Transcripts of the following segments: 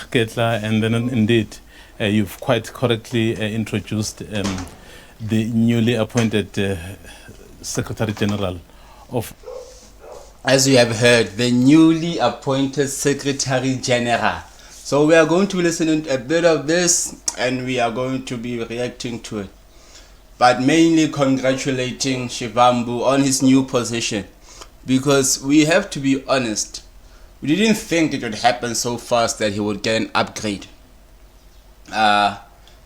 Ketla, and then indeed, you've quite correctly introduced the newly appointed Secretary General of. As you have heard, the newly appointed Secretary General. So we are going to listen to a bit of this and we are going to be reacting to it. But mainly congratulating Shivambu on his new position. Because we have to be honest, we didn't think it would happen so fast that he would get an upgrade. But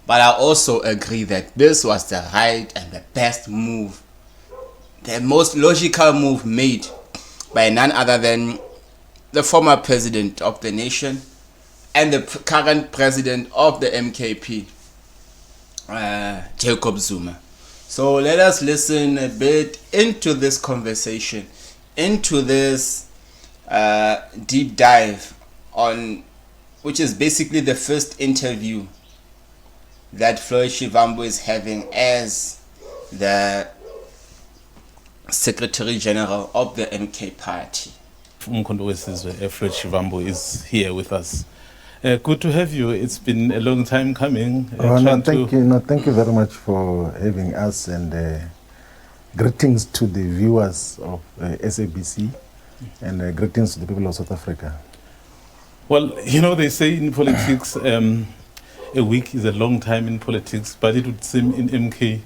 I also agree that this was the right and the best move. The most logical move made by none other than the former president of the nation and the current president of the MKP, Jacob Zuma. So let us listen a bit into this conversation, into this deep dive on, which is basically the first interview that Floyd Shivambu is having as the Secretary General of the MK Party. Floyd Shivambu is here with us. Good to have you. It's been a long time coming. Thank you. No, thank you very much for having us, and greetings to the viewers of SABC, and greetings to the people of South Africa. Well, you know, they say in politics, a week is a long time in politics, but it would seem in MK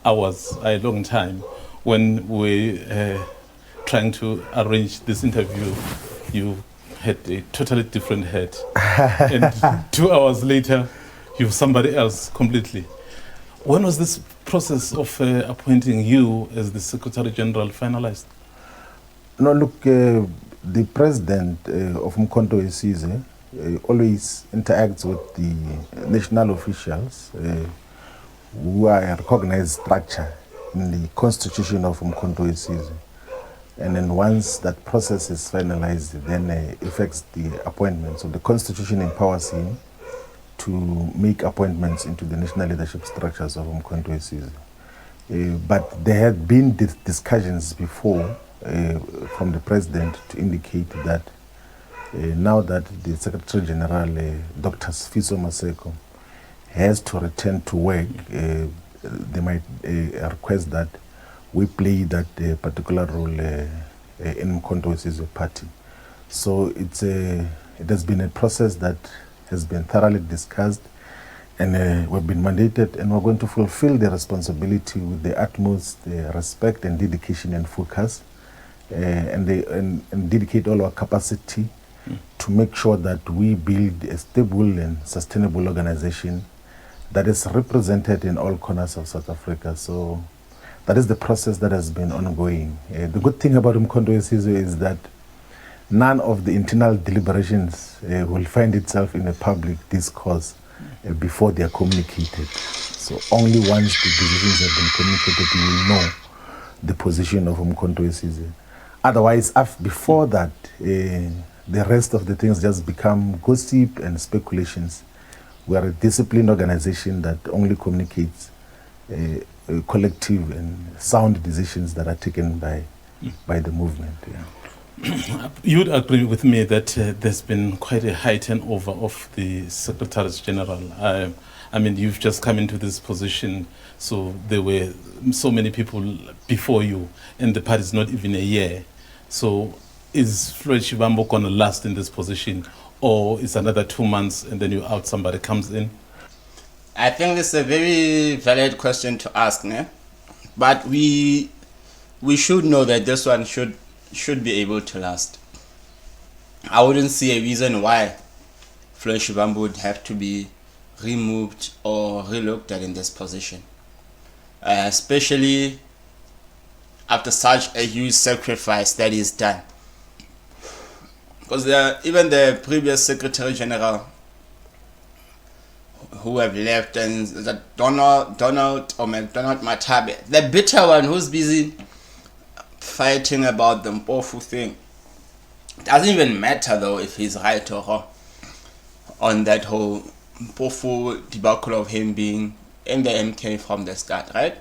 hours are a long time. When we trying to arrange this interview, you had a totally different head. And 2 hours later, you're somebody else completely. When was this process of appointing you as the Secretary General finalized? No, look, the president of Umkhonto weSizwe always interacts with the national officials who are a recognized structure in the constitution of Umkhonto weSizwe. And then once that process is finalized, then affects the appointment. So the constitution empowers him to make appointments into the national leadership structures of Umkhonto weSizwe. But there had been discussions before from the president to indicate that now that the Secretary General, Dr. Sfiso Maseko, has to return to work, they might request that we play that particular role in Umkhonto weSizwe party. So it has been a process that has been thoroughly discussed, and we've been mandated, and we're going to fulfill the responsibility with the utmost respect and dedication and focus, and dedicate all our capacity to make sure that we build a stable and sustainable organization that is represented in all corners of South Africa. So that is the process that has been ongoing. The good thing about Umkhonto weSizwe is that none of the internal deliberations will find itself in a public discourse before they are communicated. So only once the decisions have been communicated, you will know the position of Umkhonto weSizwe. Otherwise, before that, the rest of the things just become gossip and speculations. We are a disciplined organization that only communicates collective and sound decisions that are taken by the movement. Yeah. You would agree with me that there's been quite a high turnover of the Secretaries General. I mean, you've just come into this position, so there were so many people before you, and the party's not even a year. So is Floyd Shivambu going to last in this position, or is another 2 months and then you're out, somebody comes in? I think this is a very valid question to ask, né? But we should know that this one should be able to last. I wouldn't see a reason why Floyd Shivambu would have to be removed or relooked at in this position, especially after such a huge sacrifice that is done. Because even the previous Secretary General who have left, and that Donald or McDonald Matabe, the bitter one who's busy fighting about the Mpofu thing. Doesn't even matter though if he's right or wrong on that whole Mpofu debacle of him being in the MK from the start, right?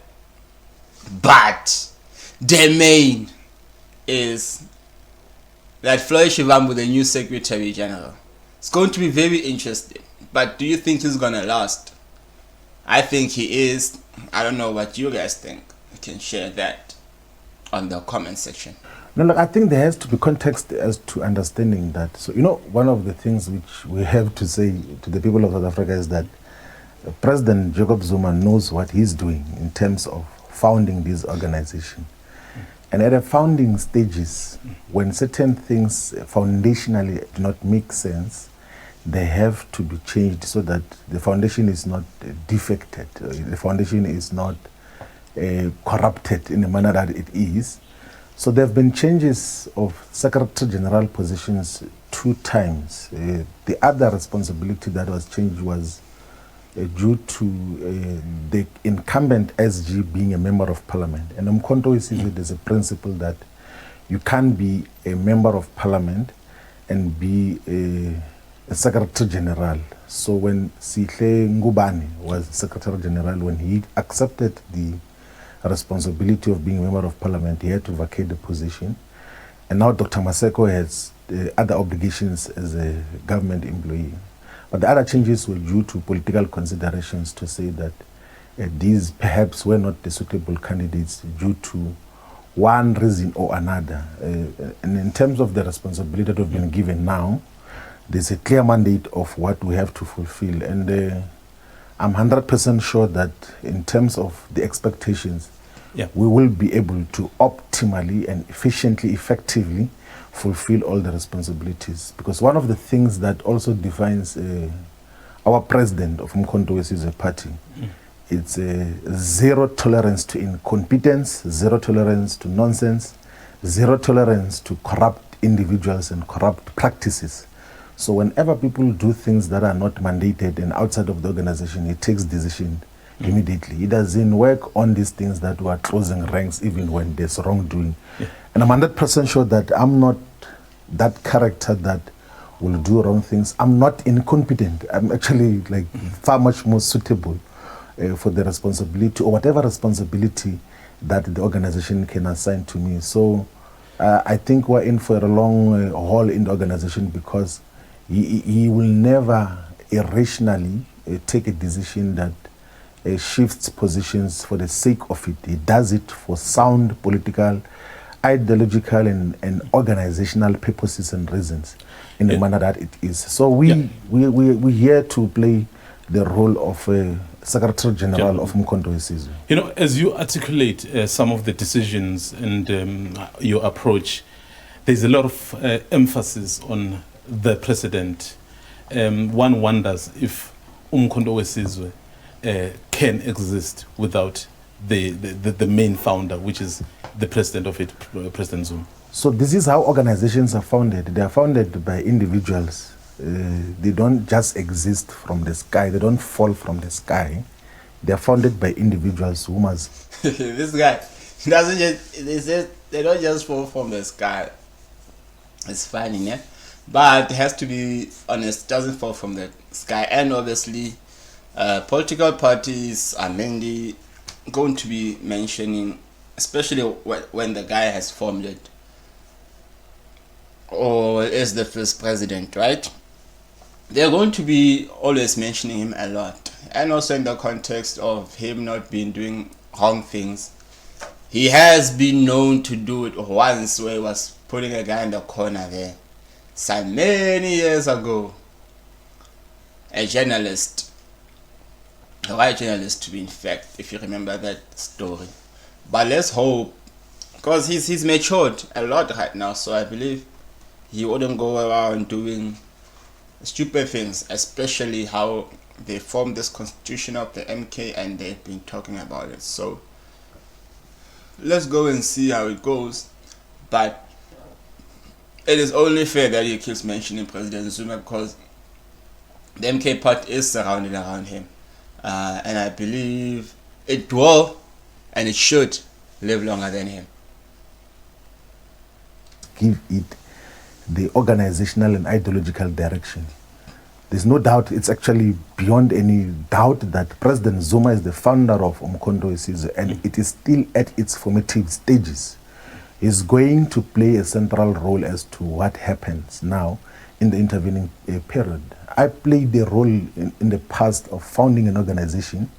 But the main is that Floyd Shivambu, the new Secretary General, It's going to be very interesting. But do you think he's gonna last? I think he is. I don't know what you guys think. You can share that on the comment section. No, look, I think there has to be context as to understanding that. So, one of the things which we have to say to the people of South Africa is that President Jacob Zuma knows what he's doing in terms of founding this organization. And at the founding stages, when certain things foundationally do not make sense, they have to be changed so that the foundation is not defected, the foundation is not corrupted in the manner that it is. So there have been changes of Secretary General positions 2 times. The other responsibility that was changed was due to the incumbent SG being a member of parliament. And Umkhonto sees it as a principle that you can't be a member of parliament and be a Secretary General. So when Sihle Ngubane was Secretary General, when he accepted the responsibility of being a member of parliament, he had to vacate the position. And now Dr. Maseko has other obligations as a government employee. But the other changes were due to political considerations to say that these perhaps were not the suitable candidates due to one reason or another. And in terms of the responsibility that we've been given now, there's a clear mandate of what we have to fulfill. And I'm 100% sure that in terms of the expectations, we will be able to optimally and efficiently, effectively fulfill all the responsibilities. Because one of the things that also defines our president of Umkhonto as a party, it's zero tolerance to incompetence, zero tolerance to nonsense, zero tolerance to corrupt individuals and corrupt practices. So whenever people do things that are not mandated and outside of the organization, he takes decision immediately. He doesn't work on these things that were closing ranks even when there's wrongdoing. And I'm 100% sure that I'm not that character that will do wrong things. I'm not incompetent. I'm actually far much more suitable for the responsibility or whatever responsibility that the organization can assign to me. So I think we're in for a long haul in the organization because he will never irrationally take a decision that shifts positions for the sake of it. He does it for sound political, ideological, and organizational purposes and reasons in the manner that it is. So we're here to play the role of Secretary General of Umkhonto Sizwe. As you articulate some of the decisions and your approach, there's a lot of emphasis on the president. One wonders if Umkhonto Sizwe can exist without the main founder, which is the president of it, President Zuma. So this is how organizations are founded. They are founded by individuals. They don't just exist from the sky. They don't fall from the sky. They are founded by individuals who must... This guy doesn't just... They don't just fall from the sky. It's funny, yeah? But it has to be honest, doesn't fall from the sky. And obviously, political parties are mainly going to be mentioning, especially when the guy has formed it or is the first president, right? They're going to be always mentioning him a lot. And also in the context of him not being doing wrong things. He has been known to do it once where he was putting a guy in the corner there. Some many years ago. A journalist. A white journalist to be in fact, if you remember that story. But let's hope, because he's matured a lot right now, so I believe he wouldn't go around doing stupid things, especially how they formed this constitution of the MK and they've been talking about it. So let's go and see how it goes. But it is only fair that he keeps mentioning President Zuma because the MK part is surrounded around him. And I believe it will and it should live longer than him. Give it the organizational and ideological direction. There's no doubt, it's actually beyond any doubt that President Zuma is the founder of Umkhonto Sizwe and it is still at its formative stages. He's going to play a central role as to what happens now in the intervening period. I played a role in the past of founding an organization.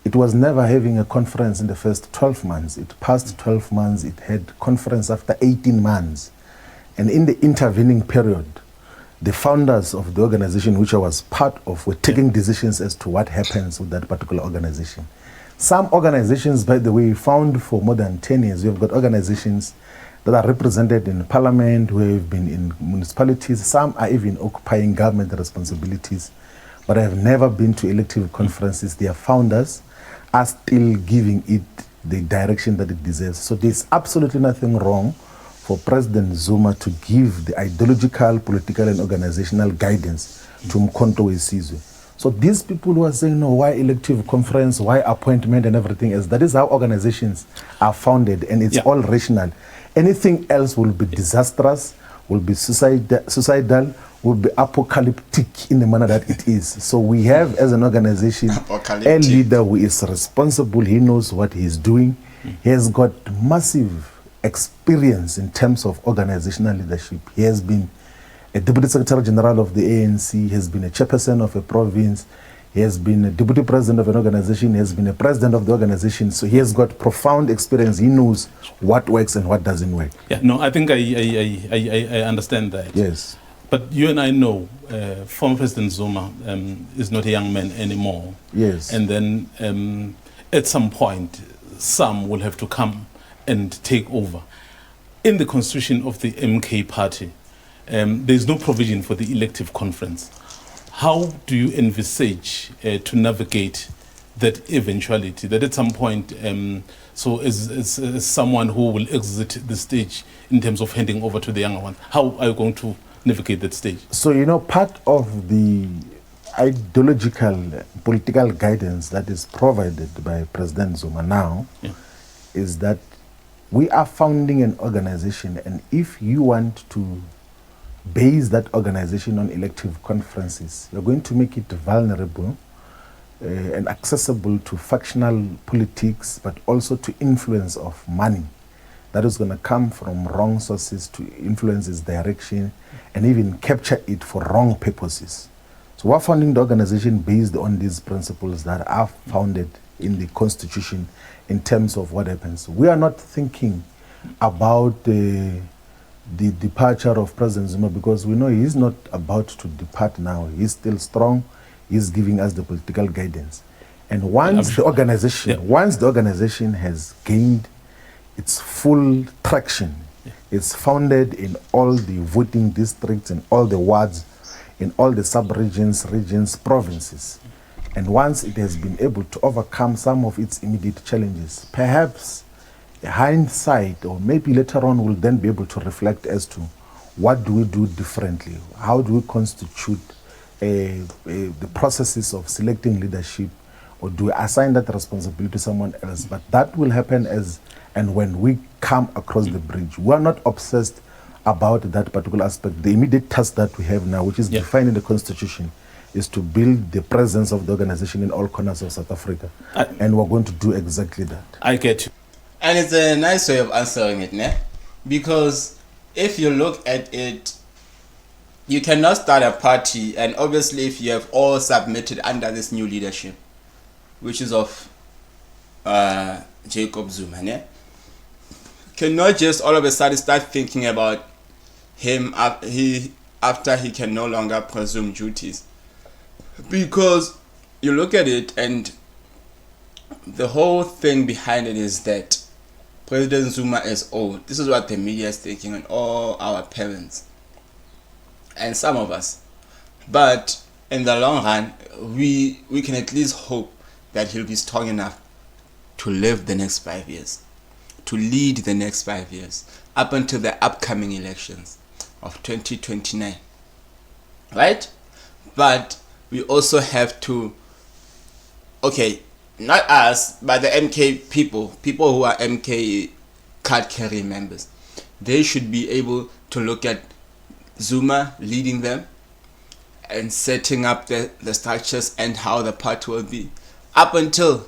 It was never having a conference in the first 12 months. It passed 12 months, it had conference after 18 months. And in the intervening period, the founders of the organization which I was part of were taking decisions as to what happens with that particular organization. Some organizations, by the way, found for more than 10 years. We've got organizations that are represented in parliament, who have been in municipalities. Some are even occupying government responsibilities, but have never been to elective conferences. Their founders are still giving it the direction that it deserves. So there's absolutely nothing wrong for President Zuma to give the ideological, political, and organizational guidance to Mkhonto Wesizwe. So these people who are saying, no, why elective conference, why appointment and everything else, that is how organizations are founded, and it's all rational. Anything else will be disastrous, will be suicidal, will be apocalyptic in the manner that it is. So we have, as an organization, a leader who is responsible. He knows what he's doing. He has got massive experience in terms of organizational leadership. He has been a Deputy Secretary General of the ANC, he has been a chairperson of a province, he has been a Deputy President of an organization, he has been a President of the organization, so he has got profound experience. He knows what works and what doesn't work. Yeah, no, I think I understand that. Yes. But you and I know former President Zuma is not a young man anymore. Yes. And then at some point, some will have to come and take over. In the constitution of the MK party, there is no provision for the elective conference. How do you envisage to navigate that eventuality, that at some point, so as someone who will exit the stage in terms of handing over to the younger ones, how are you going to navigate that stage? So, you know, part of the ideological, political guidance that is provided by President Zuma now is that we are founding an organization, and if you want to base that organization on elective conferences, you're going to make it vulnerable and accessible to factional politics, but also to influence of money that is going to come from wrong sources to influence its direction and even capture it for wrong purposes. So we're founding the organization based on these principles that are founded in the constitution in terms of what happens. We are not thinking about the departure of President Zuma, because we know he's not about to depart now. He's still strong. He's giving us the political guidance. And once the organization has gained its full traction, it's founded in all the voting districts, in all the wards, in all the sub-regions, regions, provinces. And once it has been able to overcome some of its immediate challenges, perhaps hindsight, or maybe later on, will then be able to reflect as to what do we do differently, how do we constitute the processes of selecting leadership, or do we assign that responsibility to someone else. But that will happen as and when we come across the bridge. We are not obsessed about that particular aspect. The immediate task that we have now, which is defined in the constitution, is to build the presence of the organization in all corners of South Africa. And we're going to do exactly that. I get you. And it's a nice way of answering it, né? Because if you look at it, you cannot start a party, and obviously if you have all submitted under this new leadership, which is of Jacob Zuma, né? Cannot just all of a sudden start thinking about him after he can no longer presume duties. Because you look at it, and the whole thing behind it is that President Zuma is old. This is what the media is thinking, and all our parents and some of us. But in the long run, we can at least hope that he'll be strong enough to live the next 5 years, to lead the next 5 years, up until the upcoming elections of 2029. Right? But we also have to, okay, not us, but the MK people who are MK card carrying members, they should be able to look at Zuma leading them and setting up the structures and how the party will be up until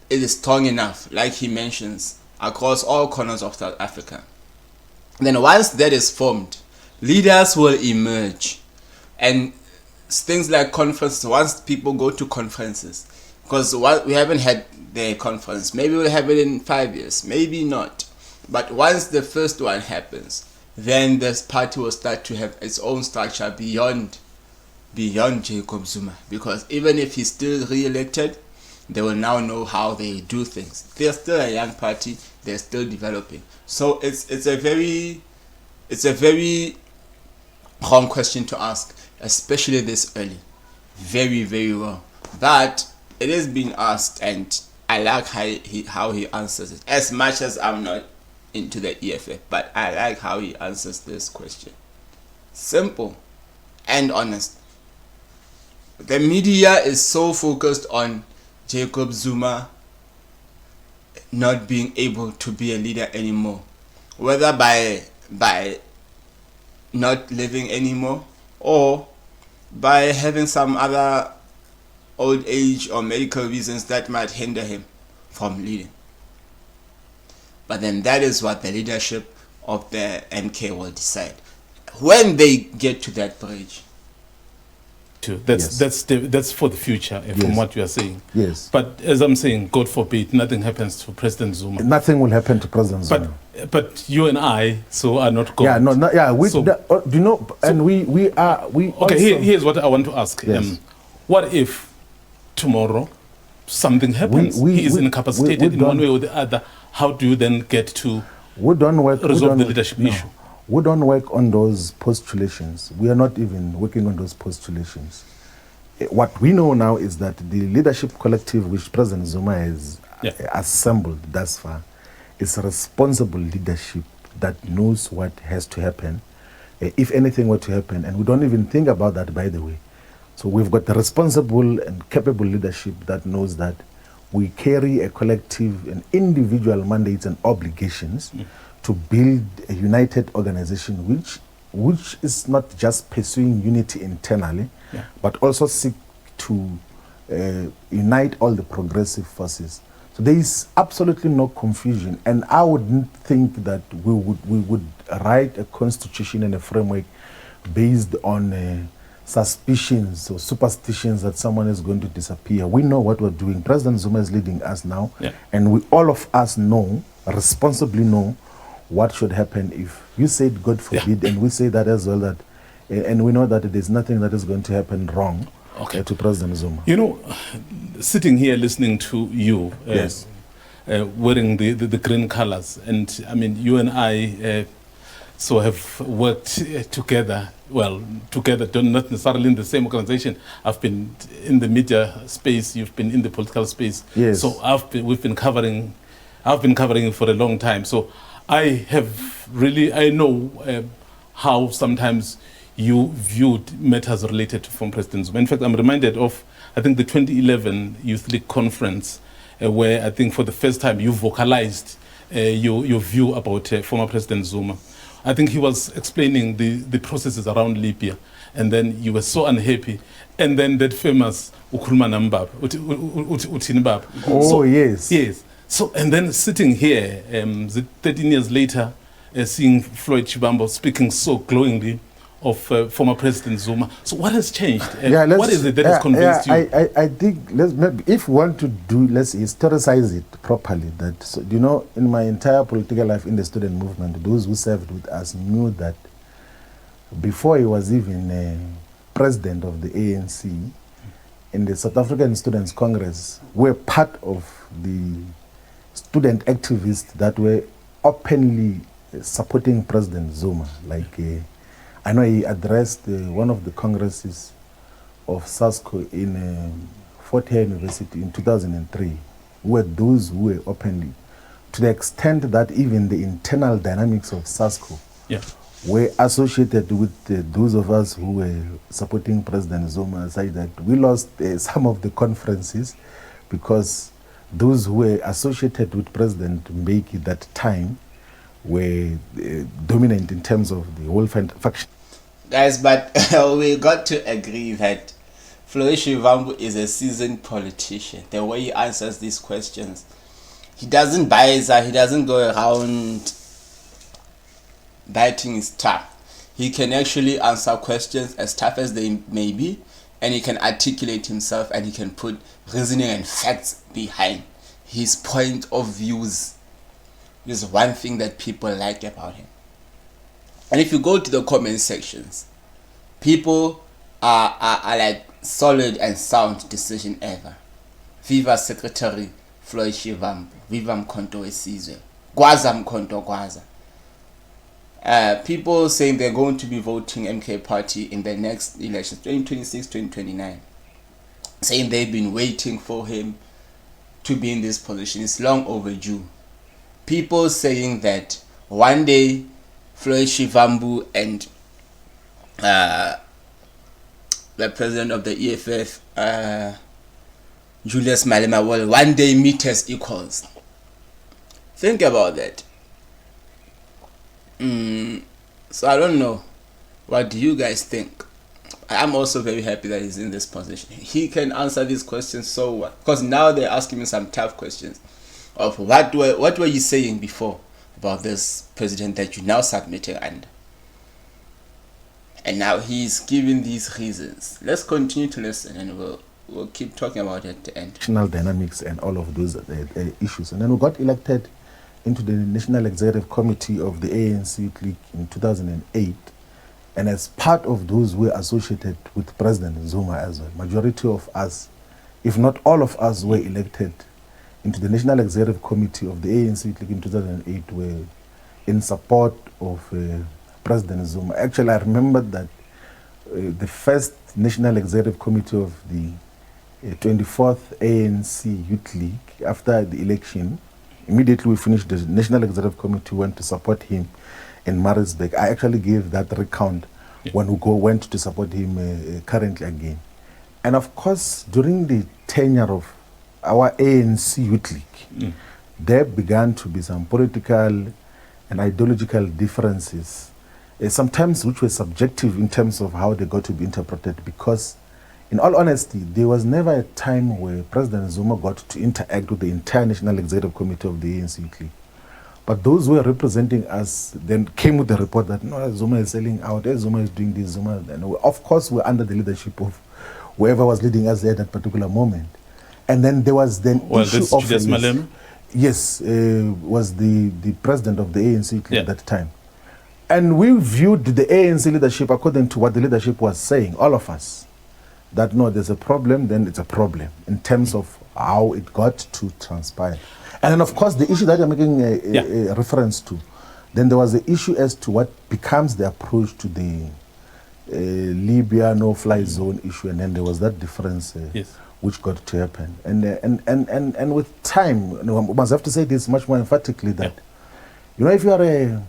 it is strong enough, like he mentions, across all corners of South Africa. Then once that is formed, leaders will emerge, and things like conferences. Once people go to conferences, because we haven't had the conference, maybe we'll have it in 5 years, maybe not. But once the first one happens, then this party will start to have its own structure beyond Jacob Zuma, because even if he's still re-elected, they will now know how they do things. They're still a young party, they're still developing. So it's a very wrong question to ask, especially this early. Very, very wrong. But it is being asked, and I like how he answers it. As much as I'm not into the EFF, but I like how he answers this question. Simple and honest. The media is so focused on Jacob Zuma not being able to be a leader anymore, whether by not living anymore or by having some other old age or medical reasons that might hinder him from leading. But then that is what the leadership of the MK will decide when they get to that bridge. That's for the future, from what you are saying. Yes. But as I'm saying, God forbid, nothing happens to President Zuma. Nothing will happen to President Zuma. But you and I, are not God. Yeah, no, yeah. Do you know? And we are. Okay, also, here's what I want to ask. Yes. What if tomorrow something happens? He is incapacitated in one way or the other. How do you then get to resolve the leadership issue? We don't work on those postulations. We are not even working on those postulations. What we know now is that the leadership collective which President Zuma has assembled thus far is a responsible leadership that knows what has to happen, if anything were to happen, and we don't even think about that, by the way. So we've got the responsible and capable leadership that knows that we carry a collective and individual mandates and obligations to build a united organization which is not just pursuing unity internally, but also seek to unite all the progressive forces. So there is absolutely no confusion, and I wouldn't think that we would write a constitution and a framework based on suspicions or superstitions that someone is going to disappear. We know what we're doing. President Zuma is leading us now, and all of us responsibly know what should happen if you said God forbid, and we say that as well, that and we know that there's nothing that is going to happen wrong to President Zuma. You know, sitting here listening to you wearing the green colors, and I mean, you and I have worked together. Well, together, not necessarily in the same organization. I've been in the media space, you've been in the political space. Yes. So I've been covering it for a long time. So I know how sometimes you viewed matters related to former President Zuma. In fact, I'm reminded of, I think, the 2011 Youth League conference, where I think for the first time you vocalized your view about former President Zuma. I think he was explaining the processes around Libya, and then you were so unhappy. And then that famous Ukhuluma Nambab, Utinibab. Oh, yes. Yes. So, and then sitting here, 13 years later, seeing Floyd Shivambu speaking so glowingly of former President Zuma. So what has changed? What is it that has convinced you? I think, if we want to let's historicize it properly. In my entire political life in the student movement, those who served with us knew that before he was even president of the ANC, in the South African Students' Congress, were part of the student activists that were openly supporting President Zuma. I know he addressed one of the congresses of SASCO in Fort Hare University in 2003, were those who were openly, to the extent that even the internal dynamics of SASCO were associated with those of us who were supporting President Zuma, say that we lost some of the conferences because those who were associated with President Mbeki at that time were dominant in terms of the whole faction. Guys, but we got to agree that Floyd Shivambu is a seasoned politician. The way he answers these questions, he doesn't bias, he doesn't go around biting his tongue. He can actually answer questions as tough as they may be, and he can articulate himself, and he can put reasoning and facts behind his point of views. Is one thing that people like about him. And if you go to the comment sections, people are like solid and sound decision ever. Viva Secretary Floyd Shivambu. Viva Mkhonto Wesizwe. Gwaza Mkhonto Gwaza. People saying they're going to be voting MK Party in the next election, 2026, 2029. Saying they've been waiting for him to be in this position. It's long overdue. People saying that one day Floyd Shivambu and the president of the EFF, Julius Malema, will one day meet as equals. Think about that. So I don't know. What do you guys think? I'm also very happy that he's in this position. He can answer these questions so well. Because now they're asking me some tough questions of what were you saying before about this president that you now submitting under. And now he's giving these reasons. Let's continue to listen, and we'll keep talking about it at the end. National dynamics and all of those issues. And then we got elected into the National Executive Committee of the ANC clique in 2008. And as part of those, we were associated with President Zuma as well. Majority of us, if not all of us, were elected into the National Executive Committee of the ANC clique in 2008, were in support of President Zuma. Actually, I remember that the first National Executive Committee of the 24th ANC Youth League, after the election, immediately we finished the National Executive Committee, went to support him in Maritzburg. I actually gave that recount when we went to support him currently again. And of course, during the tenure of our ANC Youth League, there began to be some political and ideological differences, sometimes which were subjective in terms of how they got to be interpreted, because in all honesty, there was never a time where President Zuma got to interact with the entire National Executive Committee of the ANC Youth League. But those who were representing us then came with the report that no, Zuma is selling out, Zuma is doing this, Zuma. And of course, we're under the leadership of whoever was leading us there at that particular moment. And then there was then issue of Julius Malema? Yes, was the president of the ANC at that time. And we viewed the ANC leadership according to what the leadership was saying, all of us, that no, there's a problem, then it's a problem in terms of how it got to transpire. And then, of course, the issue that you're making a reference to, then there was the issue as to what becomes the approach to the Libya no-fly zone issue, and then there was that difference which got to happen. And with time, you know, I must have to say this much more emphatically, that you know, if you are a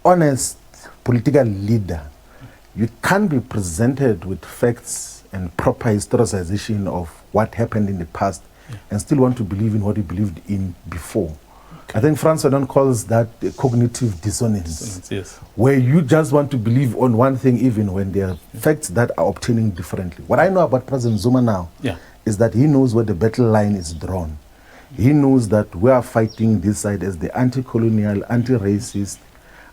honest political leader, you can't be presented with facts and proper historicization of what happened in the past and still want to believe in what you believed in before. I think Franz Fanon calls that cognitive dissonance, where you just want to believe on one thing even when there are facts that are obtaining differently. What I know about President Zuma now is that he knows where the battle line is drawn. He knows that we are fighting this side as the anti-colonial, anti-racist,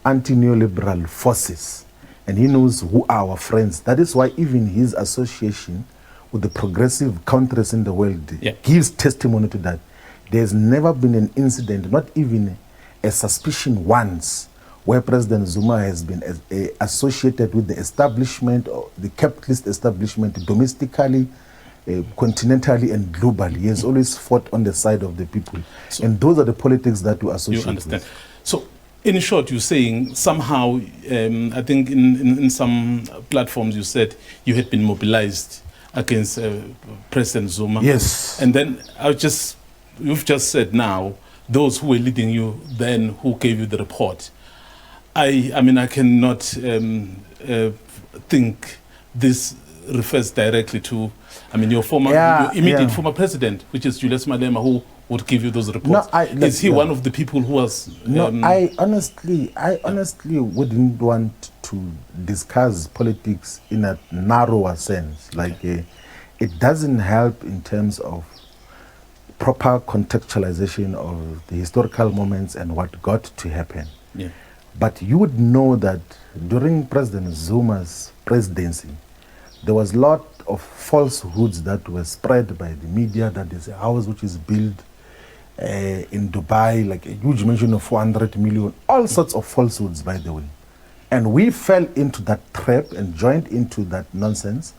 anti-neoliberal forces. And he knows who are our friends. That is why even his association with the progressive countries in the world gives testimony to that. There's never been an incident, not even a suspicion once, where President Zuma has been associated with the establishment, or the capitalist establishment, domestically, continentally and globally. He has always fought on the side of the people. And those are the politics that we associate you understand. with. So, in short, you're saying somehow, I think in some platforms you said you had been mobilized against President Zuma. Yes. And then you've just said now, those who were leading you then, who gave you the report. I mean, I cannot think this refers directly to, I mean, your immediate former president, which is Julius Malema, who would give you those reports. No, is he one of the people who was... I honestly wouldn't want to discuss politics in a narrower sense. Like, it doesn't help in terms of proper contextualization of the historical moments and what got to happen. But you would know that during President Zuma's presidency, there was a lot of falsehoods that were spread by the media, that there's a house which is built in Dubai, like a huge mention of 400 million, all sorts of falsehoods, by the way. And we fell into that trap and joined into that nonsense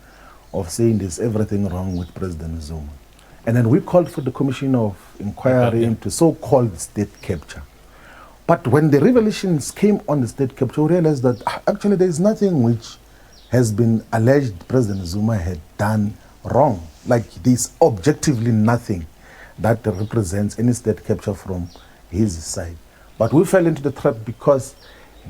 of saying there's everything wrong with President Zuma. And then we called for the commission of inquiry into so-called state capture. But when the revelations came on the state capture, we realized that actually there is nothing which has been alleged President Zuma had done wrong. Like there's objectively nothing that represents any state capture from his side. But we fell into the trap because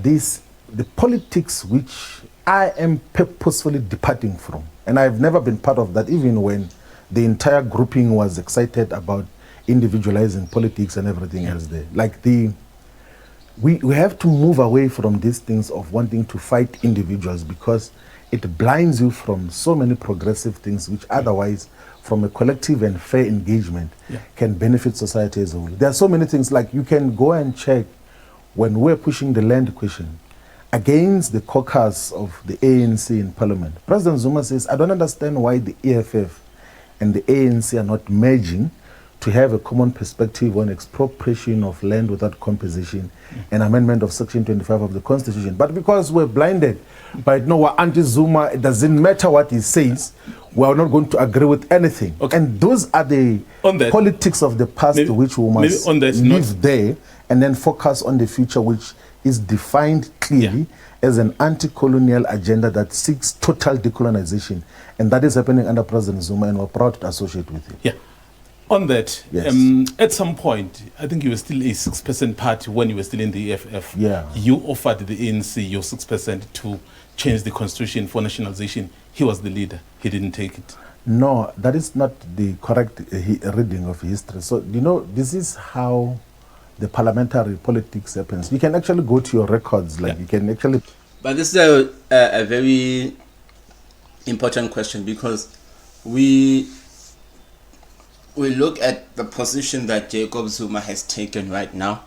the politics which I am purposefully departing from, and I've never been part of that, even when the entire grouping was excited about individualizing politics and everything else there. Like we have to move away from these things of wanting to fight individuals, because it blinds you from so many progressive things which otherwise, from a collective and fair engagement, can benefit society as a whole. There are so many things, like you can go and check when we're pushing the land question against the caucus of the ANC in parliament. President Zuma says, I don't understand why the EFF and the ANC are not merging to have a common perspective on expropriation of land without compensation and amendment of Section 25 of the Constitution. But because we're blinded by we're anti-Zuma, it doesn't matter what he says, we're not going to agree with anything. Okay. And those are the politics of the past, which we must leave there and then focus on the future, which is defined clearly as an anti-colonial agenda that seeks total decolonization. And that is happening under President Zuma, and we're proud to associate with it. Yeah. On that, at some point, I think you were still a 6% party when you were still in the EFF. Yeah. You offered the ANC your 6% to change the constitution for nationalization. He was the leader. He didn't take it. No, that is not the correct reading of history. So, this is how the parliamentary politics happens. You can actually go to your records, you can actually... But this is a very important question, because we look at the position that Jacob Zuma has taken right now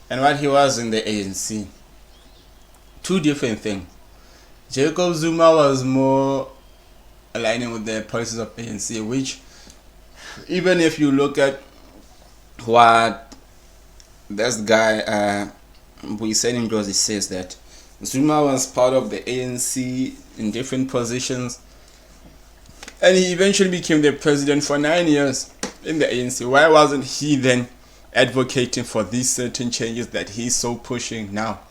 and what he was in the ANC. Two different things. Jacob Zuma was more aligning with the policies of ANC, which, even if you look at what this guy, Mbuiseni Ndlozi, says, that Zuma was part of the ANC in different positions, and he eventually became the president for 9 years in the ANC. Why wasn't he then advocating for these certain changes that he's so pushing now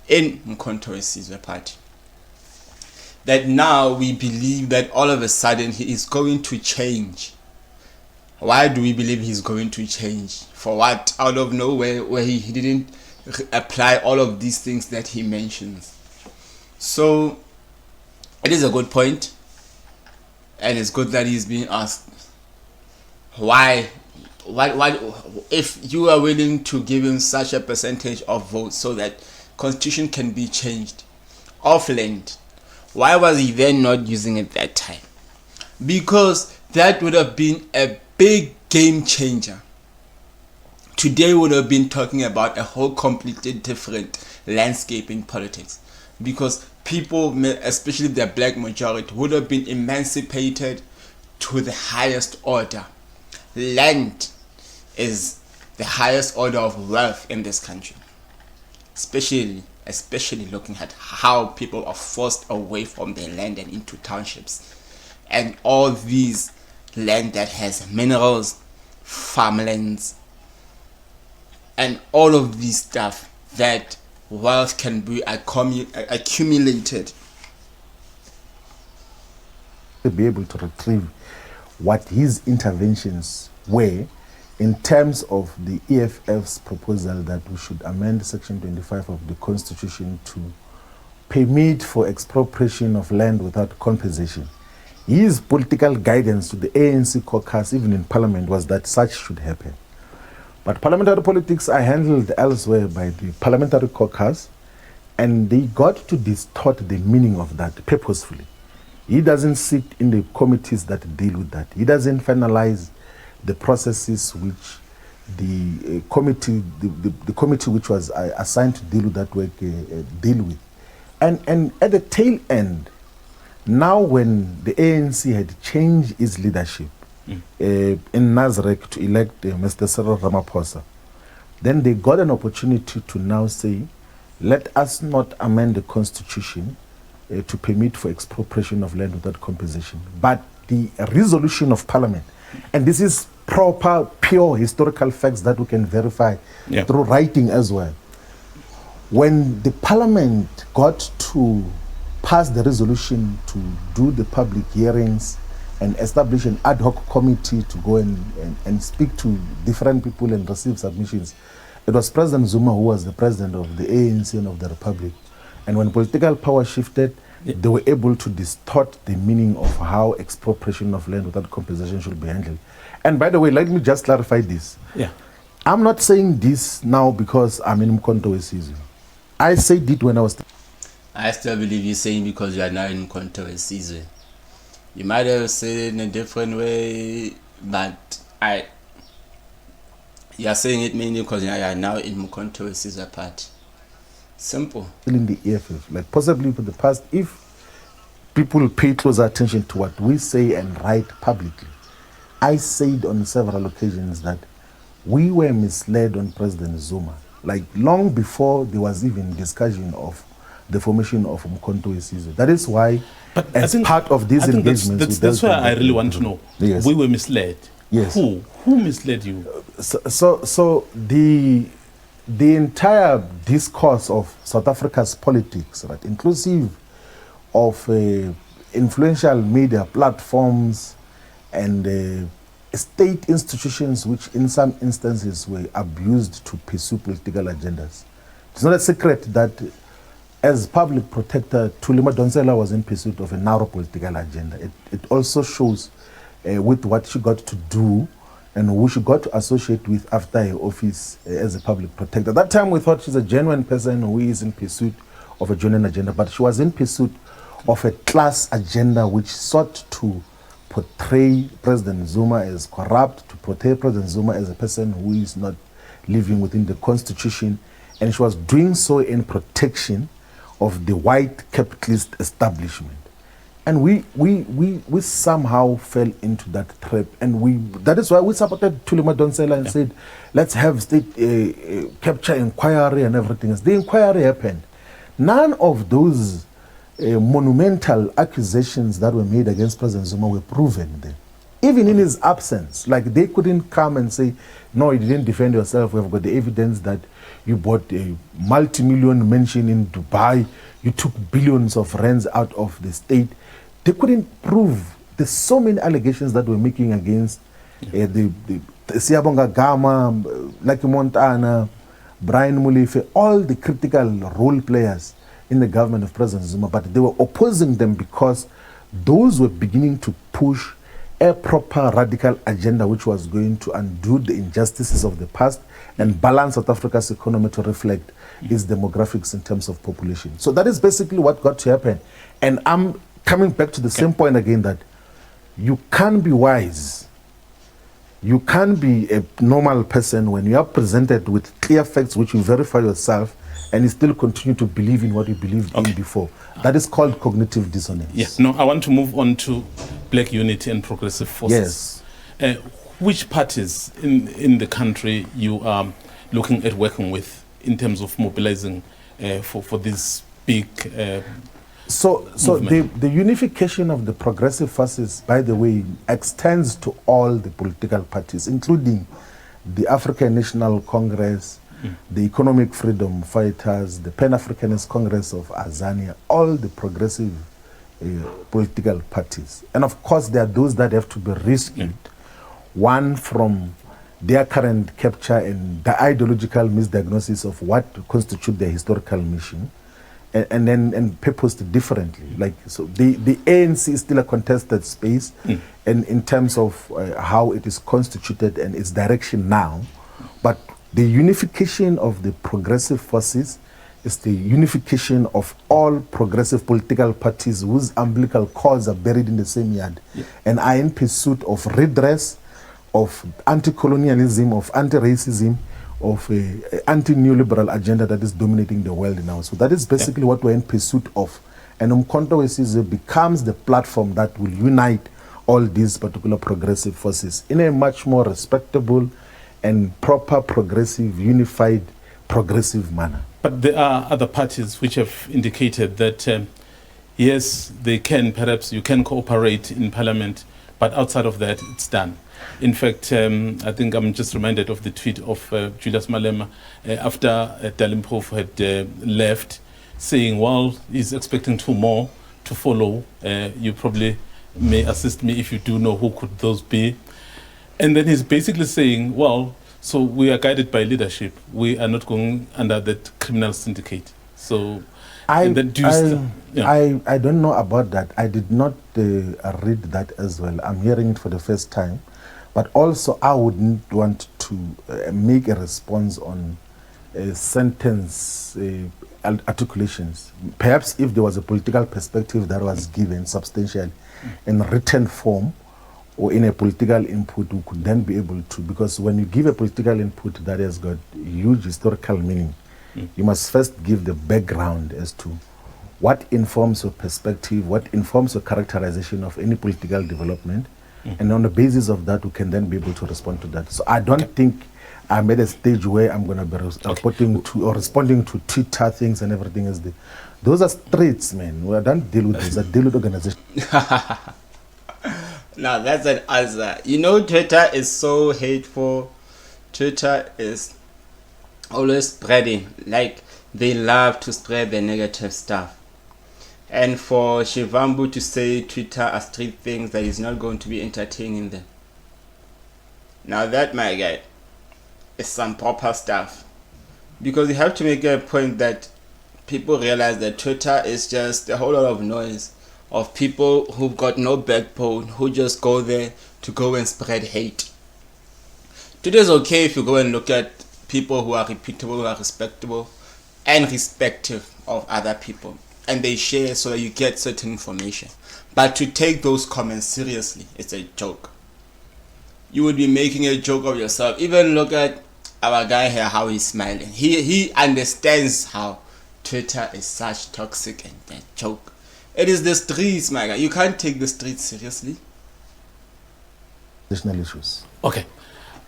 in Mkhonto Wesizwe party? That now we believe that all of a sudden he is going to change. Why do we believe he's going to change? For what? Out of nowhere, where he didn't apply all of these things that he mentions. So it is a good point, and it's good that he's being asked why if you are willing to give him such a percentage of votes so that constitution can be changed of land, why was he then not using it that time? Because that would have been a big game changer. Today would have been talking about a whole completely different landscape in politics, because people, especially the black majority, would have been emancipated to the highest order. Land is the highest order of wealth in this country, especially looking at how people are forced away from their land and into townships, and all these land that has minerals, farmlands, and all of these stuff that wealth can be accumulated. To be able to retrieve what his interventions were in terms of the EFF's proposal that we should amend Section 25 of the Constitution to permit for expropriation of land without compensation. His political guidance to the ANC caucus, even in Parliament, was that such should happen. But parliamentary politics are handled elsewhere by the parliamentary caucus, and they got to distort the meaning of that purposefully. He doesn't sit in the committees that deal with that. He doesn't finalize the processes which the committee, the committee which was assigned to deal with that work, deal with. And at the tail end, now when the ANC had changed its leadership in Nazareth to elect Mr. Cyril Ramaphosa, then they got an opportunity to now say, let us not amend the constitution to permit for expropriation of land without compensation, but the resolution of parliament. And this is proper, pure historical facts that we can verify through writing as well. When the parliament got to pass the resolution to do the public hearings and establish an ad hoc committee to go and speak to different people and receive submissions, it was President Zuma who was the president of the ANC and of the Republic. And when political power shifted, they were able to distort the meaning of how expropriation of land without compensation should be handled. And by the way, let me just clarify this. I'm not saying this now because I'm in Mkonto Wesizwe. I said it when I was... I still believe you're saying because you are now in Mkonto Wesizwe. You might have said it in a different way, but you are saying it mainly because you are now in Mkonto Wesizwe party. Simple. In the EFF, like possibly for the past, if people pay closer attention to what we say and write publicly, I said on several occasions that we were misled on President Zuma, like long before there was even discussion of the formation of Mkonto Wesizwe. That is why, but as part of these engagements, that's why I really want to know. Yes. We were misled. Yes. Who misled you? So the entire discourse of South Africa's politics, right, inclusive of influential media platforms and state institutions which in some instances were abused to pursue political agendas. It's not a secret that as public protector, Thuli Madonsela was in pursuit of a narrow political agenda. It also shows with what she got to do and who she got to associate with after her office as a public protector. At that time we thought she's a genuine person who is in pursuit of a genuine agenda, but she was in pursuit of a class agenda which sought to portray President Zuma as corrupt, to portray President Zuma as a person who is not living within the constitution, and she was doing so in protection of the white capitalist establishment. And we somehow fell into that trap, and that is why we supported Thuli Madonsela and said, let's have state capture inquiry and everything else. The inquiry happened. None of those monumental accusations that were made against President Zuma were proven then. Even in his absence, like they couldn't come and say, no, you didn't defend yourself. We've got the evidence that you bought a multi-million mansion in Dubai. You took billions of rands out of the state. They couldn't prove. There's so many allegations that we're making against the Siyabonga Gama, Lucky Montana, Brian Mulife, all the critical role players in the government of President Zuma, but they were opposing them because those were beginning to push a proper radical agenda which was going to undo the injustices of the past and balance South Africa's economy to reflect its demographics in terms of population. So that is basically what got to happen. And I'm coming back to the same point again, that you can be wise, you can be a normal person when you are presented with clear facts which you verify yourself and you still continue to believe in what you believed in before. That is called cognitive dissonance. Yes. No, I want to move on to Black Unity and Progressive Forces. Yes. Which parties in the country you are looking at working with in terms of mobilizing for this big So the unification of the Progressive Forces, by the way, extends to all the political parties, including the African National Congress, the Economic Freedom Fighters, the Pan-Africanist Congress of Azania, all the progressive political parties. And of course, there are those that have to be rescued, one from their current capture and the ideological misdiagnosis of what constitutes their historical mission, and then purposed differently. Like, so the ANC is still a contested space, and in terms of how it is constituted and its direction now, but the unification of the progressive forces is the unification of all progressive political parties whose umbilical cords are buried in the same yard and are in pursuit of redress of anti-colonialism, of anti-racism, of anti-neoliberal agenda that is dominating the world now. So that is basically what we're in pursuit of. And Umkhonto weSizwe becomes the platform that will unite all these particular progressive forces in a much more respectable and proper, progressive, unified, progressive manner. But there are other parties which have indicated that, yes, they can, perhaps you can cooperate in parliament, but outside of that, it's done. In fact, I think I'm just reminded of the tweet of Julius Malema after Dalimpofu had left, saying, well, he's expecting 2 more to follow. You probably may assist me if you do know who could those be. And then he's basically saying, well, so we are guided by leadership. We are not going under that criminal syndicate. So I don't know about that. I did not read that as well. I'm hearing it for the first time. But also, I wouldn't want to make a response on sentence articulations. Perhaps if there was a political perspective that was given substantially in written form or in a political input, we could then be able to, because when you give a political input that has got huge historical meaning, you must first give the background as to what informs your perspective, what informs your characterization of any political development, and on the basis of that, we can then be able to respond to that. So I don't think I'm at a stage where I'm going to be reporting to or responding to Twitter things and everything else. Those are streets, man. We don't deal with those. I deal with organizations. Now that's an answer. You know, Twitter is so hateful. Twitter is always spreading. Like, they love to spread the negative stuff. And for Shivambu to say Twitter are street things, that is not going to be entertaining them. Now that, my guy, is some proper stuff. Because you have to make a point that people realize that Twitter is just a whole lot of noise of people who've got no backbone, who just go there to go and spread hate. Twitter is okay if you go and look at people who are reputable, who are respectable, and respective of other people. And they share so that you get certain information. But to take those comments seriously, it's a joke. You would be making a joke of yourself. Even look at our guy here, how he's smiling. He understands how Twitter is such toxic and a joke. It is the streets, my guy. You can't take the streets seriously. Additional issues. Okay.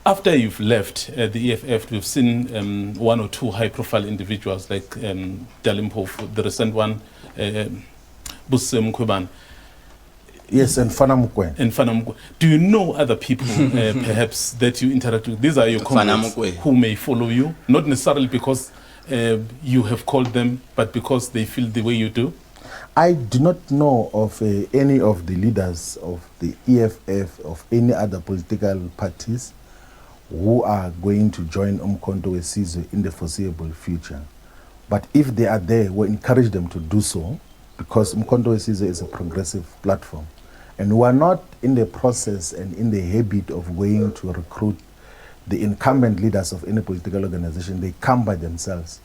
After you've left the EFF, we've seen 1 or 2 high-profile individuals like Dalimpofu, the recent one, Busse Mkhwebane. Yes, and Fanamukwe. Do you know other people, perhaps, that you interact with? These are your comrades who may follow you, not necessarily because you have called them, but because they feel the way you do? I do not know of any of the leaders of the EFF, of any other political parties, who are going to join Umkhonto weSizwe in the foreseeable future. But if they are there, we encourage them to do so, because Umkhonto weSizwe is a progressive platform. And we are not in the process and in the habit of going to recruit the incumbent leaders of any political organization. They come by themselves.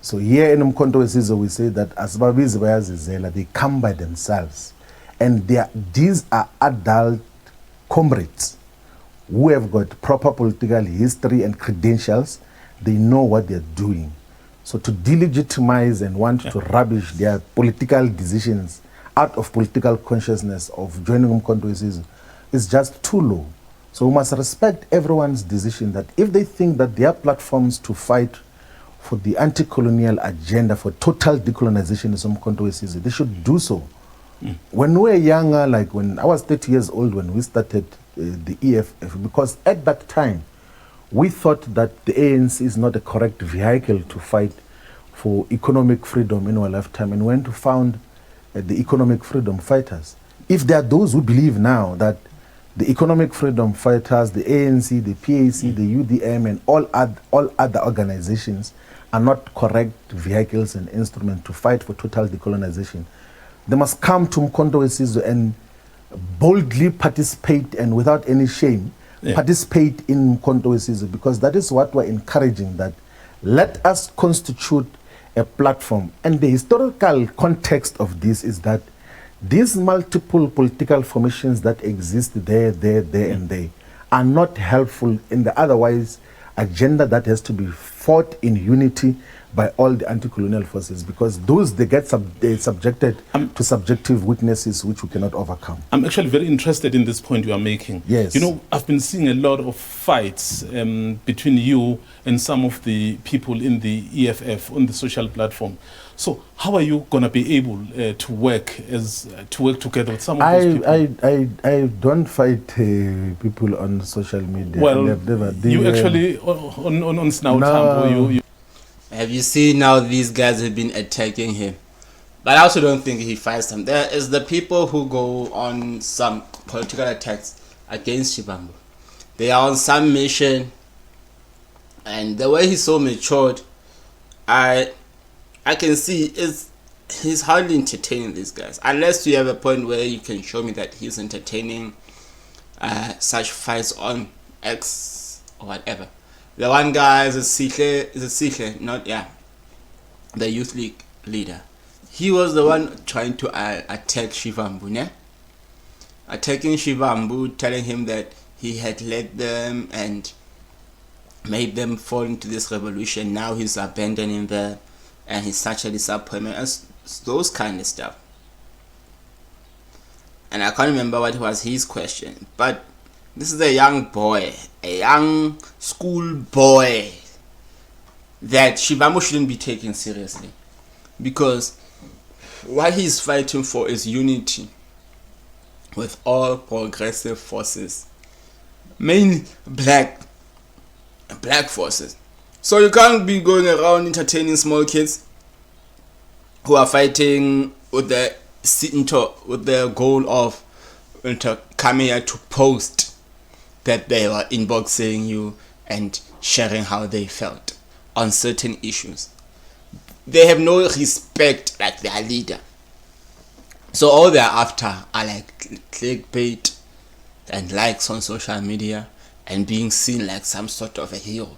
So here in Umkhonto weSizwe, we say that Asibabizi bayazizela, they come by themselves. And these are adult comrades who have got proper political history and credentials. They know what they're doing. So to delegitimize and want to rubbish their political decisions out of political consciousness of joining Umkhonto weSizwe is just too low. So we must respect everyone's decision that if they think that their platforms to fight for the anti-colonial agenda, for total decolonization is Umkhonto weSizwe, they should do so. When we were younger, like when I was 30 years old when we started the EFF, because at that time we thought that the ANC is not a correct vehicle to fight for economic freedom in our lifetime, and went to found the economic freedom fighters. If there are those who believe now that the economic freedom fighters, the ANC, the PAC, the UDM, and all other organizations are not correct vehicles and instruments to fight for total decolonization, they must come to Umkhonto weSizwe and boldly participate, and without any shame, participate in Umkhonto weSizwe, because that is what we're encouraging, that let us constitute a platform. And the historical context of this is that these multiple political formations that exist there, and there are not helpful in the otherwise agenda that has to be fought in unity by all the anti-colonial forces, because those, they get subjected to subjective weaknesses which we cannot overcome. I'm actually very interested in this point you are making. Yes. You know, I've been seeing a lot of fights between you and some of the people in the EFF on the social platform. So how are you going to be able to work together with some of those people? I don't fight people on social media. Well, never, you actually on Snowtambo, No. Have you seen now these guys have been attacking him? But I also don't think he fights them. There is the people who go on some political attacks against Shivambu. They are on some mission, and the way he's so matured, I can see is he's hardly entertaining these guys. Unless you have a point where you can show me that he's entertaining such fights on X or whatever. The one guy is a Sihle, not the youth league leader. He was the one trying to attack Shivambu, ne? Attacking Shivambu, telling him that he had led them and made them fall into this revolution. Now he's abandoning them, and he's such a disappointment, and those kind of stuff. And I can't remember what was his question, but this is a young boy, a young school boy that Shivambu shouldn't be taken seriously, because what he's fighting for is unity with all progressive forces, mainly black forces. So you can't be going around entertaining small kids who are fighting with the goal of coming here to post that they were inboxing you and sharing how they felt on certain issues. They have no respect like their leader. So all they're after are like clickbait and likes on social media and being seen like some sort of a hero.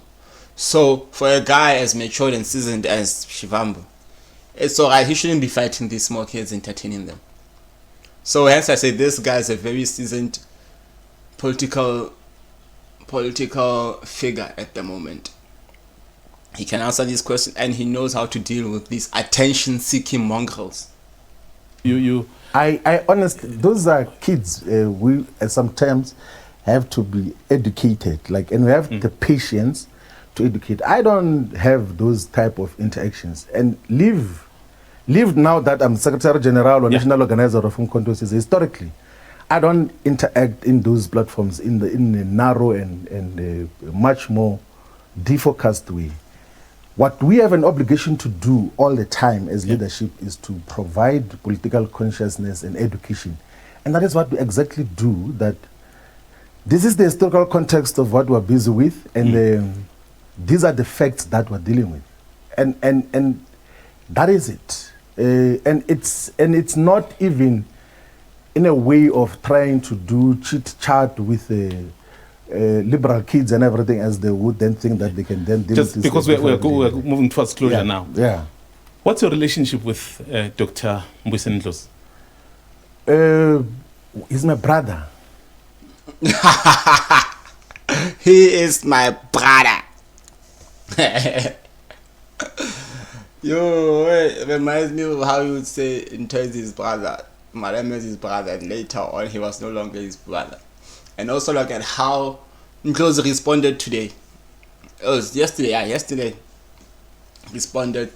So for a guy as matured and seasoned as Shivambu, it's alright, he shouldn't be fighting these small kids, entertaining them. So hence I say this guy is a very seasoned political figure at the moment. He can answer these questions, and he knows how to deal with these attention-seeking mongrels. I honestly, those are kids. We sometimes have to be educated, and we have the patience to educate. I don't have those type of interactions, and leave now that I'm Secretary General or National Organizer of Umkhonto historically, I don't interact in those platforms in a narrow and much more defocused way. What we have an obligation to do all the time as leadership is to provide political consciousness and education. And that is what we exactly do. That this is the historical context of what we're busy with, and these are the facts that we're dealing with. And that is it. And it's not even in a way of trying to do chit-chat with liberal kids and everything, as they would then think that they can then deal with just this. because we're moving towards closure now. Yeah. What's your relationship with Dr. Mbuyiseni? He's my brother. He is my brother. Yo, it reminds me of how you would say in terms his brother. Madam is his brother, and later on he was no longer his brother. And also look at how Nklozi responded today. It was yesterday responded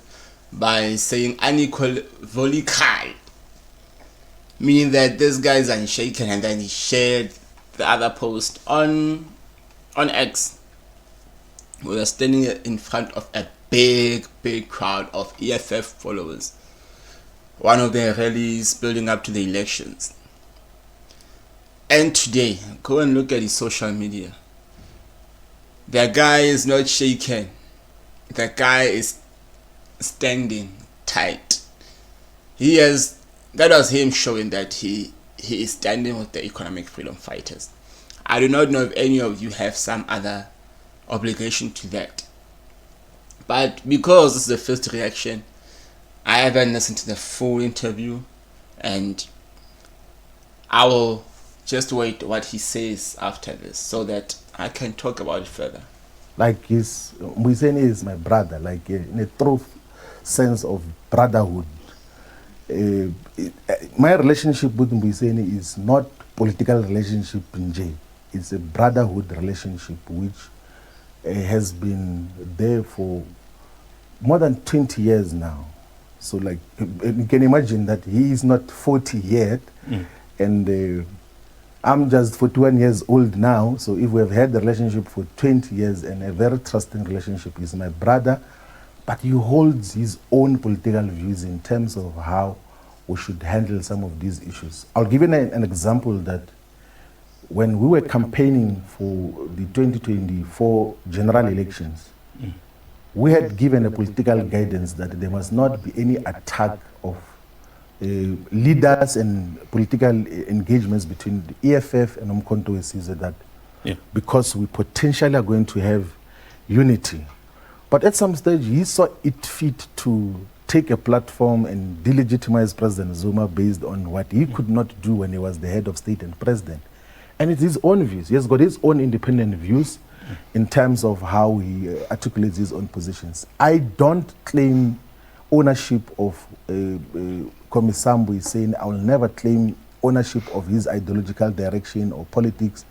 by saying unequivocal, meaning that this guy is unshaken, and then he shared the other post on X. We were standing in front of a big crowd of EFF followers. One of their rallies building up to the elections. And today, go and look at his social media. The guy is not shaken. The guy is standing tight. That was him showing that he is standing with the economic freedom fighters. I do not know if any of you have some other obligation to that. But because this is the first reaction, I haven't listened to the full interview, and I will just wait what he says after this so that I can talk about it further. Like Mbuyiseni is my brother, like in a true sense of brotherhood. My relationship with Mbuyiseni is not political relationship in jail. It's a brotherhood relationship which has been there for more than 20 years now. So like, you can imagine that he is not 40 yet, and I'm just 41 years old now. So if we have had the relationship for 20 years and a very trusting relationship, he's my brother, but he holds his own political views in terms of how we should handle some of these issues. I'll give you an example that when we were campaigning for the 2024 general elections, we had given a political guidance that there must not be any attack of leaders and political engagements between the EFF and Umkhonto we Sizwe, that because we potentially are going to have unity. But at some stage, he saw it fit to take a platform and delegitimize President Zuma based on what he could not do when he was the head of state and president. And it's his own views. He has got his own independent views in terms of how he articulates his own positions. I don't claim ownership of Komisambu is saying I will never claim ownership of his ideological direction or politics,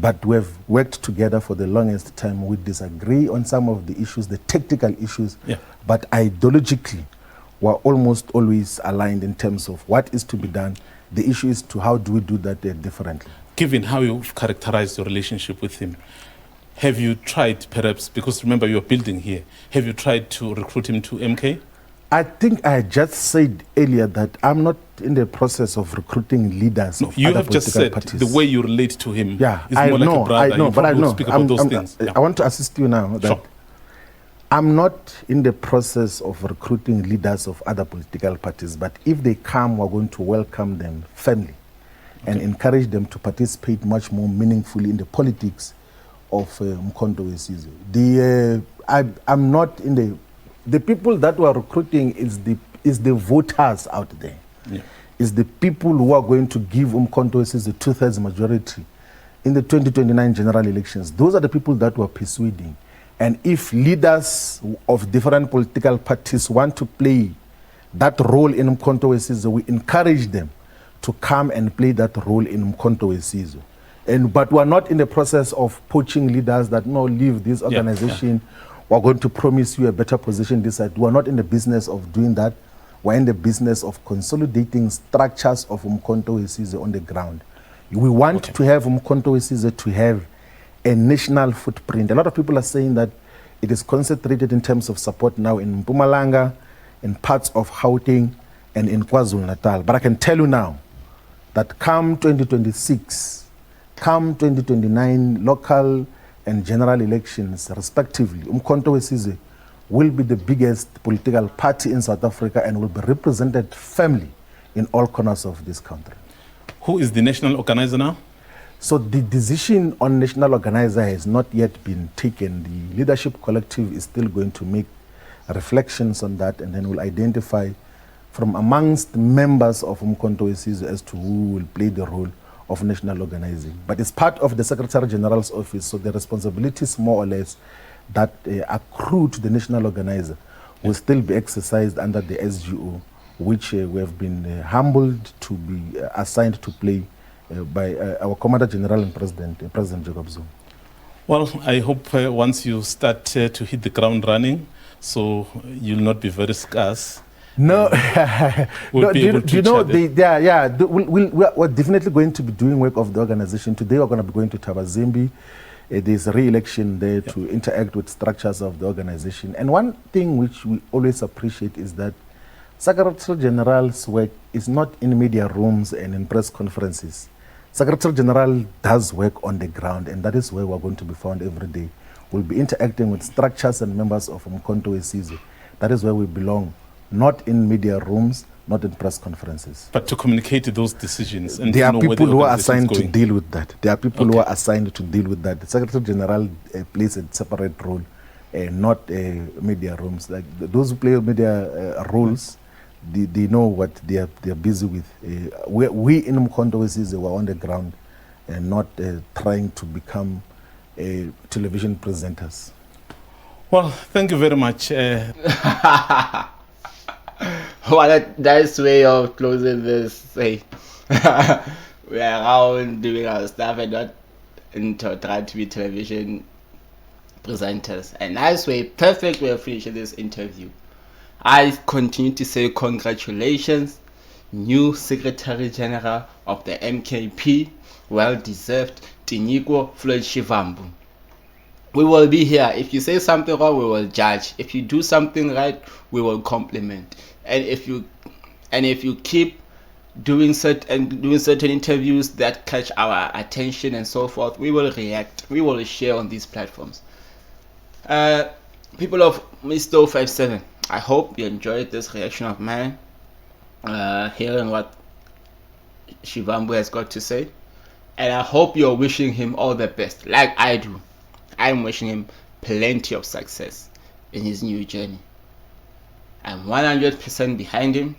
but we've worked together for the longest time. We disagree on some of the issues, the tactical issues, but ideologically we're almost always aligned in terms of what is to be done. The issue is to how do we do that differently. Given how you've characterized your relationship with him, have you tried perhaps, because remember you're building here, have you tried to recruit him to MK? I think I just said earlier that I'm not in the process of recruiting leaders of you other have just said parties. The way you relate to him is I more know, like a brother. I know, you but I know. speak about those things. I want to assist you now that I'm not in the process of recruiting leaders of other political parties, but if they come, we're going to welcome them firmly and encourage them to participate much more meaningfully in the politics of Umkhonto we Sizwe. I'm not in the people that we're recruiting is the voters out there. Is the people who are going to give Umkhonto we Sizwe 2/3 majority in the 2029 general elections. Those are the people that we're persuading. And if leaders of different political parties want to play that role in Umkhonto we Sizwe, we encourage them to come and play that role in Umkhonto we Sizwe. But we're not in the process of poaching leaders that leave this organization. We're going to promise you a better position this side. We're not in the business of doing that. We're in the business of consolidating structures of Umkhonto we Sizwe on the ground. We want to have Umkhonto we Sizwe to have a national footprint. A lot of people are saying that it is concentrated in terms of support now in Mpumalanga, in parts of Gauteng, and in KwaZulu-Natal. But I can tell you now that come 2026, come 2029 local and general elections respectively, Umkhonto we Sizwe will be the biggest political party in South Africa and will be represented firmly in all corners of this country. Who is the national organizer now? So the decision on national organizer has not yet been taken. The leadership collective is still going to make reflections on that, and then will identify from amongst members of Umkhonto we Sizwe as to who will play the role of national organizing. But it's part of the Secretary General's office, so the responsibilities more or less that accrue to the national organizer will still be exercised under the SGO, which we have been humbled to be assigned to play by our Commander General and President Jacob Zuma. Well, I hope once you start to hit the ground running, so you'll not be very scarce. No, we'll be able to we're definitely going to be doing work of the organization. Today we're going to be going to Tabazimbi. There's a re-election there to interact with structures of the organization. And one thing which we always appreciate is that Secretary General's work is not in media rooms and in press conferences. Secretary General does work on the ground, and that is where we're going to be found every day. We'll be interacting with structures and members of Umkhonto we Sizwe. That is where we belong, not in media rooms, not in press conferences. But to communicate those decisions. And there are people who are assigned to deal with that. There are people who are assigned to deal with that. The Secretary General plays a separate role, not media rooms. Like those who play media roles, they know what they are busy with. We in Umkhonto we Sizwe were on the ground and not trying to become television presenters. Well, thank you very much. What a nice way of closing this. Say, we're around doing our stuff and not into trying to be television presenters. A nice way, perfect way of finishing this interview. I continue to say congratulations, new Secretary General of the MKP, well deserved, Tiniko Floyd Shivambu. We will be here. If you say something wrong, we will judge. If you do something right, we will compliment. And if you keep doing certain interviews that catch our attention and so forth, we will react. We will share on these platforms. People of Mr. 057, I hope you enjoyed this reaction of mine, hearing what Shivambu has got to say, and I hope you're wishing him all the best, like I do. I'm wishing him plenty of success in his new journey. I'm 100% behind him.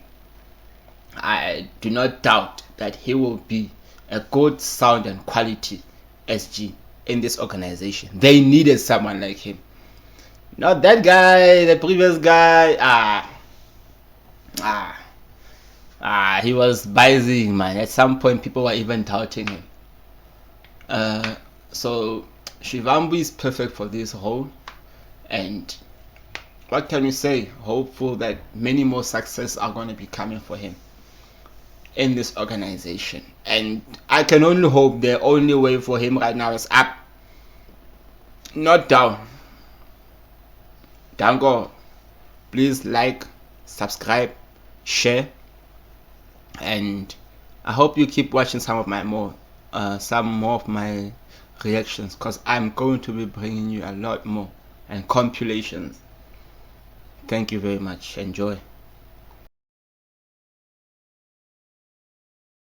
I do not doubt that he will be a good, sound, and quality SG in this organization. They needed someone like him. Not that guy, the previous guy. He was biasing, man. At some point, people were even doubting him. So Shivambu is perfect for this role, and what can we say? Hopeful that many more success are going to be coming for him in this organization, and I can only hope the only way for him right now is up, not down. Dango, please like, subscribe, share, and I hope you keep watching some more of my reactions, because I'm going to be bringing you a lot more and compilations. Thank you very much. Enjoy.